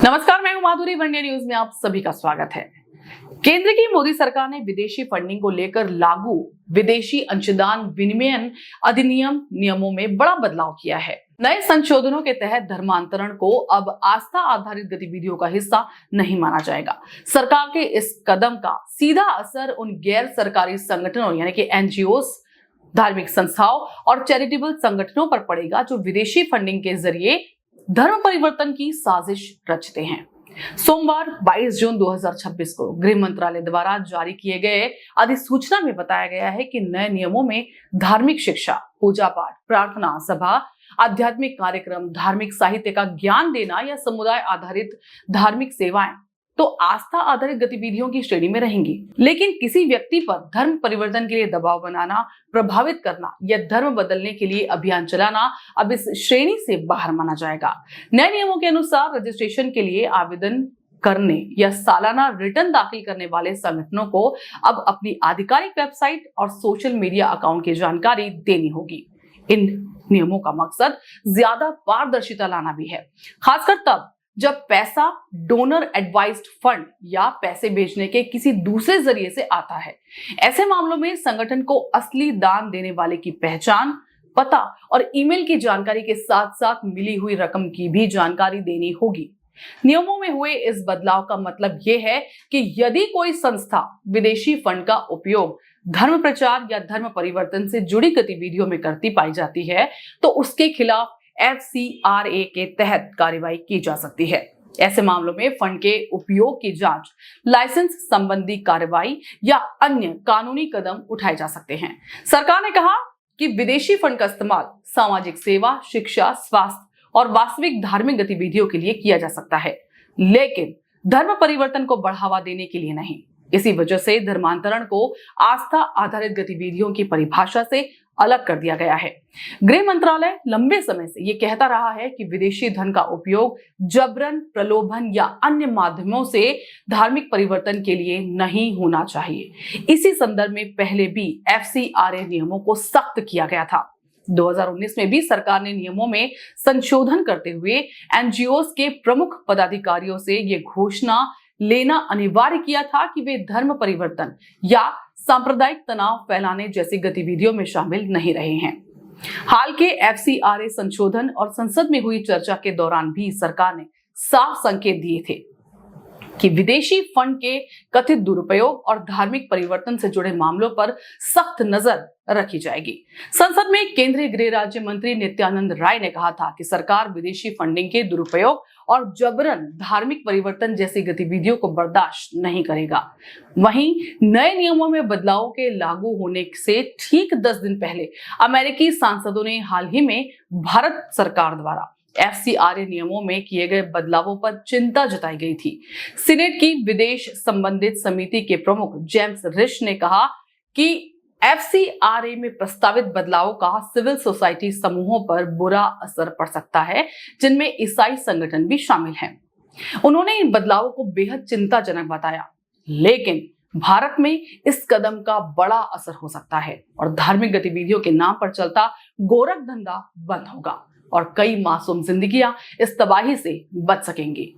नमस्कार, मैं हूं माधुरी। वंडे न्यूज में आप सभी का स्वागत है। केंद्र की मोदी सरकार ने विदेशी फंडिंग को लेकर लागू विदेशी अंशदान विनिमयन अधिनियम नियमों में बड़ा बदलाव किया है। नए संशोधनों के तहत धर्मांतरण को अब आस्था आधारित गतिविधियों का हिस्सा नहीं माना जाएगा। सरकार के इस कदम का सीधा असर उन गैर सरकारी संगठनों यानी कि एनजीओस, धार्मिक संस्थाओं और चैरिटेबल संगठनों पर पड़ेगा जो विदेशी फंडिंग के जरिए धर्म परिवर्तन की साजिश रचते हैं। सोमवार 22 जून 2026 को गृह मंत्रालय द्वारा जारी किए गए अधिसूचना में बताया गया है कि नए नियमों में धार्मिक शिक्षा, पूजा पाठ, प्रार्थना सभा, आध्यात्मिक कार्यक्रम, धार्मिक साहित्य का ज्ञान देना या समुदाय आधारित धार्मिक सेवाएं तो आस्था आधारित गतिविधियों की श्रेणी में रहेंगी। लेकिन किसी व्यक्ति पर धर्म परिवर्तन के लिए दबाव बनाना, प्रभावित करना या धर्म बदलने के लिए अभियान चलाना अब इस श्रेणी से बाहर माना जाएगा। नए नियमों के अनुसार रजिस्ट्रेशन के लिए आवेदन करने या सालाना रिटर्न दाखिल करने वाले संगठनों को अब अपनी आधिकारिक वेबसाइट और सोशल मीडिया अकाउंट की जानकारी देनी होगी। इन नियमों का मकसद ज्यादा पारदर्शिता लाना भी है, खासकर तब जब पैसा डोनर एडवाइज्ड फंड या पैसे भेजने के किसी दूसरे जरिए से आता है। ऐसे मामलों में संगठन को असली दान देने वाले की पहचान, पता और ईमेल की जानकारी के साथ साथ मिली हुई रकम की भी जानकारी देनी होगी। नियमों में हुए इस बदलाव का मतलब यह है कि यदि कोई संस्था विदेशी फंड का उपयोग धर्म प्रचार या धर्म परिवर्तन से जुड़ी गतिविधियों में करती पाई जाती है तो उसके खिलाफ FCRA के तहत कार्रवाई की जा सकती है। ऐसे मामलों में फंड के उपयोग की जांच, लाइसेंस संबंधी कार्रवाई या अन्य कानूनी कदम उठाए जा सकते हैं। सरकार ने कहा कि विदेशी फंड का इस्तेमाल सामाजिक सेवा, शिक्षा, स्वास्थ्य और वास्तविक धार्मिक गतिविधियों के लिए किया जा सकता है, लेकिन धर्म परिवर्तन को बढ़ावा देने के लिए नहीं। इसी वजह से धर्मांतरण को आस्था आधारित गतिविधियों की परिभाषा से अलग कर दिया गया है। गृह मंत्रालय लंबे समय से ये कहता रहा है कि विदेशी धन का उपयोग जबरन, प्रलोभन या अन्य माध्यमों से धार्मिक परिवर्तन के लिए नहीं होना चाहिए। इसी संदर्भ में पहले भी FCRA नियमों को सख्त किया गया था। 2019 में भी सरकार ने नियमों में संशोधन करते हुए एनजीओस के प्रमुख पदाधिकारियों से ये घोषणा लेना अनिवार्य किया था कि वे धर्म परिवर्तन या सांप्रदायिक तनाव फैलाने जैसी गतिविधियों में शामिल नहीं रहे हैं। हाल के FCRA संशोधन और संसद में हुई चर्चा के दौरान भी सरकार ने साफ संकेत दिए थे कि विदेशी फंड के कथित दुरुपयोग और धार्मिक परिवर्तन से जुड़े मामलों पर सख्त नजर रखी जाएगी। संसद में केंद्रीय गृह राज्य मंत्री नित्यानंद राय ने कहा था कि सरकार विदेशी फंडिंग के दुरुपयोग और जबरन धार्मिक परिवर्तन जैसी गतिविधियों को बर्दाश्त नहीं करेगा। वहीं नए नियमों में बदलाव के लागू होने से ठीक 10 दिन पहले अमेरिकी सांसदों ने हाल ही में भारत सरकार द्वारा FCRA नियमों में किए गए बदलावों पर चिंता जताई गई थी। सीनेट की विदेश संबंधित समिति के प्रमुख जेम्स रिश ने कहा कि FCRA में प्रस्तावित बदलावों का सिविल सोसाइटी समूहों पर बुरा असर पड़ सकता है, जिनमें ईसाई संगठन भी शामिल हैं। उन्होंने इन बदलावों को बेहद चिंताजनक बताया, लेकिन भारत में इस कदम का बड़ा असर हो सकता है और धार्मिक गतिविधियों के नाम पर चलता गोरख धंधा बंद होगा और कई मासूम जिंदगियां इस तबाही से बच सकेंगी।